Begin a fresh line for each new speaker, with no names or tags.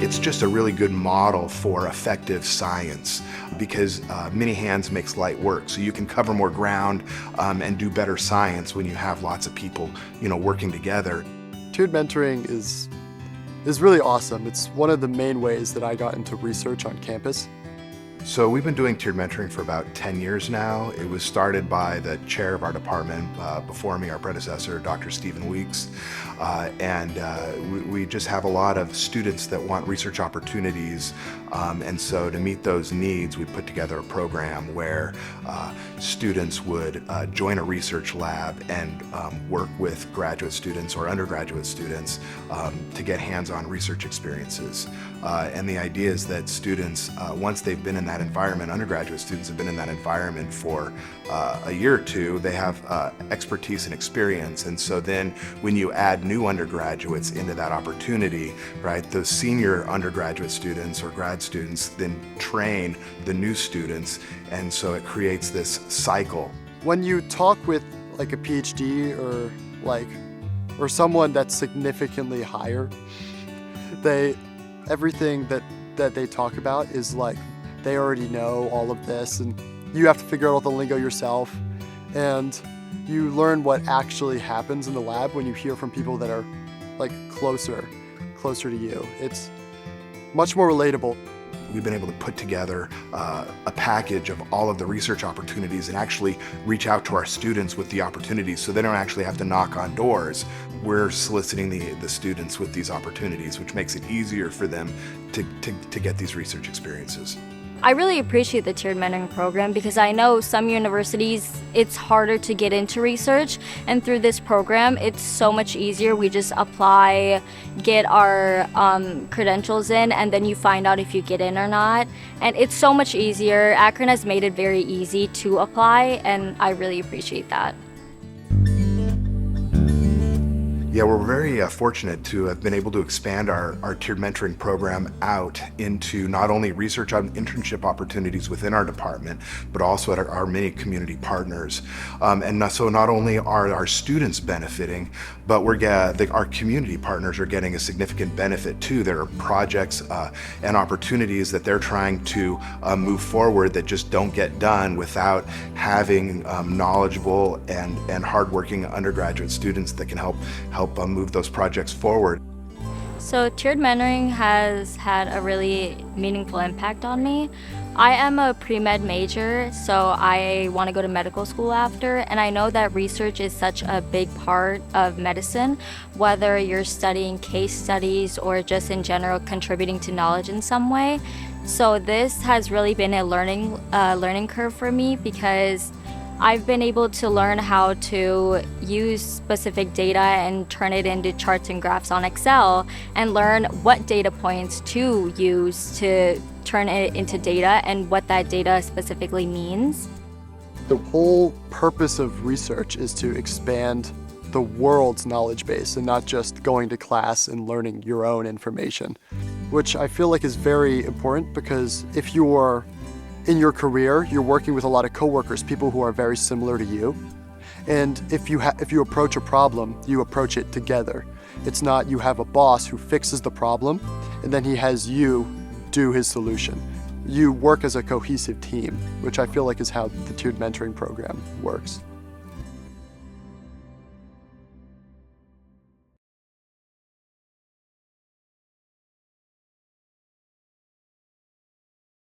it's just a really good model for effective science because many hands makes light work. So you can cover more ground and do better science when you have lots of people, working together.
Tiered mentoring is really awesome. It's one of the main ways that I got into research on campus.
So we've been doing tiered mentoring for about 10 years now. It was started by the chair of our department before me, our predecessor, Dr. Stephen Weeks. We just have a lot of students that want research opportunities. And so to meet those needs, we put together a program where students would join a research lab and work with graduate students or undergraduate students to get hands-on research experiences. And the idea is that students, once they've been in that environment, undergraduate students have been in that environment for a year or two, they have expertise and experience. And so then when you add new undergraduates into that opportunity, right, those senior undergraduate students or grad students then train the new students, and so it creates this cycle.
When you talk with like a PhD or someone that's significantly higher, everything that they talk about is like they already know all of this, and you have to figure out all the lingo yourself, and you learn what actually happens in the lab when you hear from people that are like closer to you. It's much more relatable.
We've been able to put together a package of all of the research opportunities and actually reach out to our students with the opportunities so they don't actually have to knock on doors. We're soliciting the students with these opportunities, which makes it easier for them to get these research experiences.
I really appreciate the tiered mentoring program because I know some universities, it's harder to get into research, and through this program, it's so much easier. We just apply, get our credentials in, and then you find out if you get in or not. And it's so much easier. Akron has made it very easy to apply, and I really appreciate that.
Yeah, we're very fortunate to have been able to expand our tiered mentoring program out into not only research on internship opportunities within our department, but also at our many community partners. So not only are our students benefiting, but our community partners are getting a significant benefit too. There are projects and opportunities that they're trying to move forward that just don't get done without having knowledgeable and hardworking undergraduate students that can help move those projects forward.
So tiered mentoring has had a really meaningful impact on me. I am a pre-med major, so I want to go to medical school after, and I know that research is such a big part of medicine, whether you're studying case studies or just in general contributing to knowledge in some way. So this has really been a learning curve for me because I've been able to learn how to use specific data and turn it into charts and graphs on Excel and learn what data points to use to turn it into data and what that data specifically means.
The whole purpose of research is to expand the world's knowledge base and not just going to class and learning your own information, which I feel like is very important because if you're in your career, you're working with a lot of coworkers, people who are very similar to you. And if you approach a problem, you approach it together. It's not you have a boss who fixes the problem and then he has you do his solution. You work as a cohesive team, which I feel like is how the tiered mentoring program works.